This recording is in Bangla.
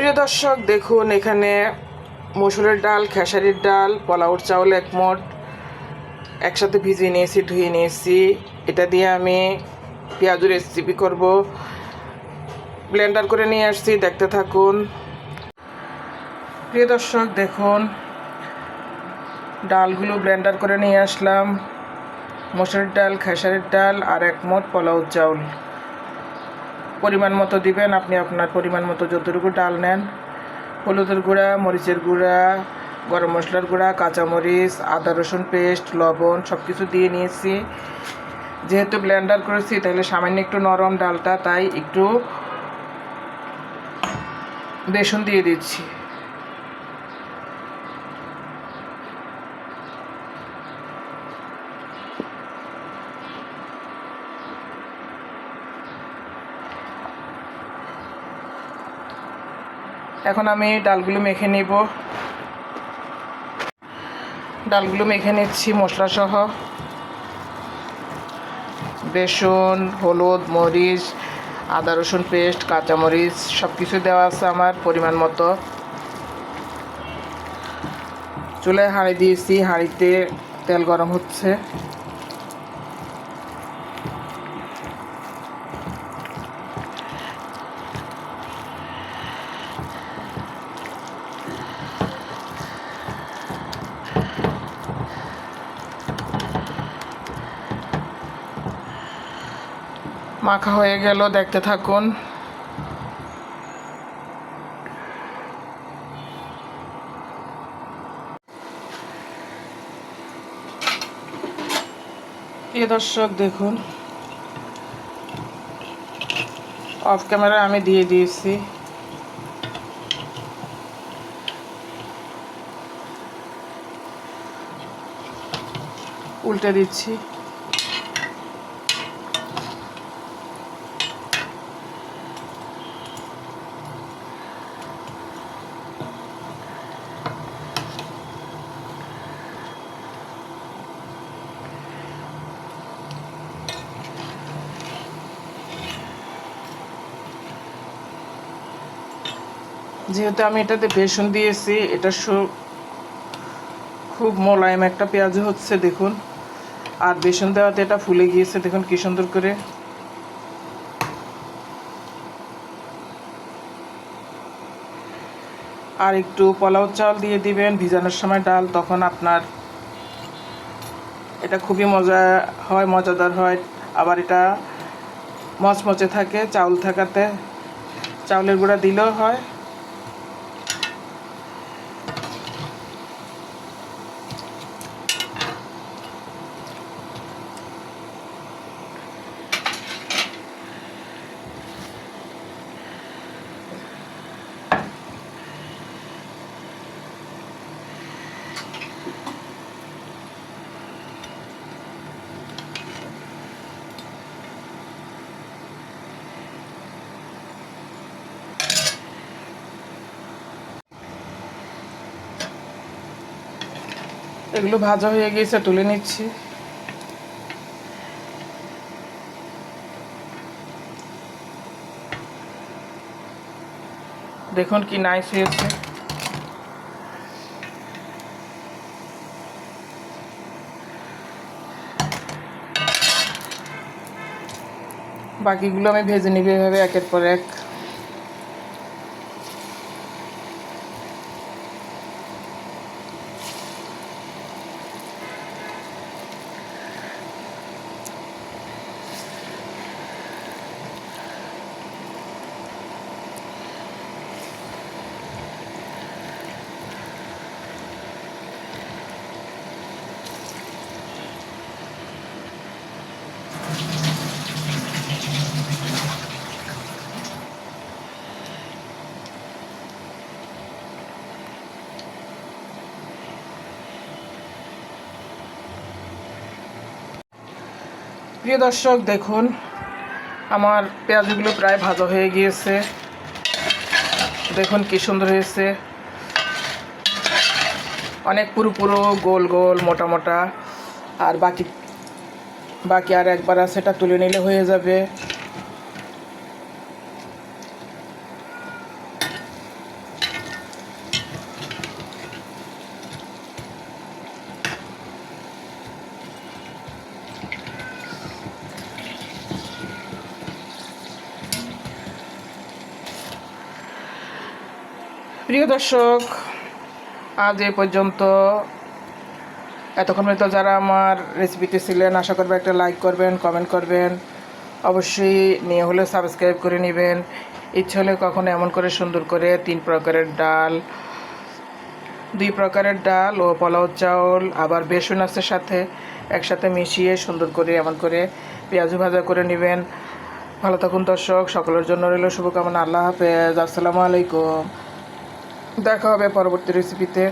প্রিয় দর্শক, দেখুন এখানে মসুরের ডাল, খেসারির ডাল, পোলাওর চাউল এক মোট একসাথে ভিজিয়ে নিয়েছি, ধুয়ে নিয়েছি। এটা দিয়ে আমি পেঁয়াজুর রেসিপি করব। ব্লেন্ডার করে নিয়ে আসছি, দেখতে থাকুন। প্রিয় দর্শক, দেখুন ডালগুলো ব্লেন্ডার করে নিয়ে আসলাম। মসুরের ডাল, খেসারির ডাল আর এক মোট পোলাও চাউল। পরিমাণ মতো দিবেন, আপনি আপনার পরিমাণ মতো যতটুকু ডাল নেন। হলুদের গুঁড়া, মরিচের গুঁড়া, গরম মশলার গুঁড়া, কাঁচামরিচ, আদা রসুন পেস্ট, লবণ সব কিছু দিয়ে নিয়েছি। যেহেতু ব্লেন্ডার করেছি তাহলে সামান্য একটু নরম ডালটা, তাই একটু বেসন দিয়ে দিচ্ছি। এখন আমি ডালগুলো মেখে নিব। ডালগুলো মেখে নিচ্ছি মশলা সহ। বেসন, হলুদ, মরিচ, আদা রসুন পেস্ট, কাঁচামরিচ সব কিছু দেওয়া আছে আমার পরিমাণ মতো। চুলায় হাঁড়ি দিয়েছি, হাঁড়িতে তেল গরম হচ্ছে। মাখা হয়ে গেল, দেখতে থাকুন। প্রিয় দর্শক, দেখুন অফ ক্যামেরা আমি দিয়ে দিয়েছি। উল্টে দিচ্ছি। যেহেতু আমি এটাতে বেসন দিয়েছি, এটা খুব মোলায়েম একটা পেঁয়াজ হচ্ছে, দেখুন। আর বেসন দেওয়াতে এটা ফুলে গিয়েছে, দেখুন কি সুন্দর করে। আর একটু পোলাও চাল দিয়ে দিবেন ভিজানোর সময় ডাল, তখন আপনার এটা খুবই মজাদার হয়। আবার এটা মচমচে থাকে চাউল থাকাতে। চাউলের গুঁড়া দিলেও হয়। এগুলো ভাজা হয়ে গিয়েছে, তুলে নিচ্ছি। দেখুন কি নাইস হয়েছে। বাকিগুলো আমি ভেজে নিব এভাবে একের পর এক। প্রিয় দর্শক, দেখুন আমার পেঁয়াজগুলো প্রায় ভাজা হয়ে গিয়েছে। দেখুন কি সুন্দর হয়েছে, অনেক পুরো পুরো গোল গোল মোটা মোটা। আর বাকি আর একবার আছে, এটা তুলে নিলে হয়ে যাবে। প্রিয় দর্শক, আজ এ পর্যন্ত। এতক্ষণ পর্যন্ত যারা আমার রেসিপিতে ছিলেন, আশা করবে একটা লাইক করবেন, কমেন্ট করবেন, অবশ্যই নিয়ে হলে সাবস্ক্রাইব করে নেবেন। ইচ্ছে হলে কখনো এমন করে সুন্দর করে 3 প্রকারের ডাল, 2 প্রকারের ডাল ও পোলাও চাউল, আবার বেসন আছে সাথে, একসাথে মিশিয়ে সুন্দর করে এমন করে পেঁয়াজু ভাজা করে নেবেন। ভালো থাকুন দর্শক, সকলের জন্য রইল শুভকামনা। আল্লাহ হাফেজ, আসসালামু আলাইকুম। দেখা হবে পরবর্তী রেসিপিতে।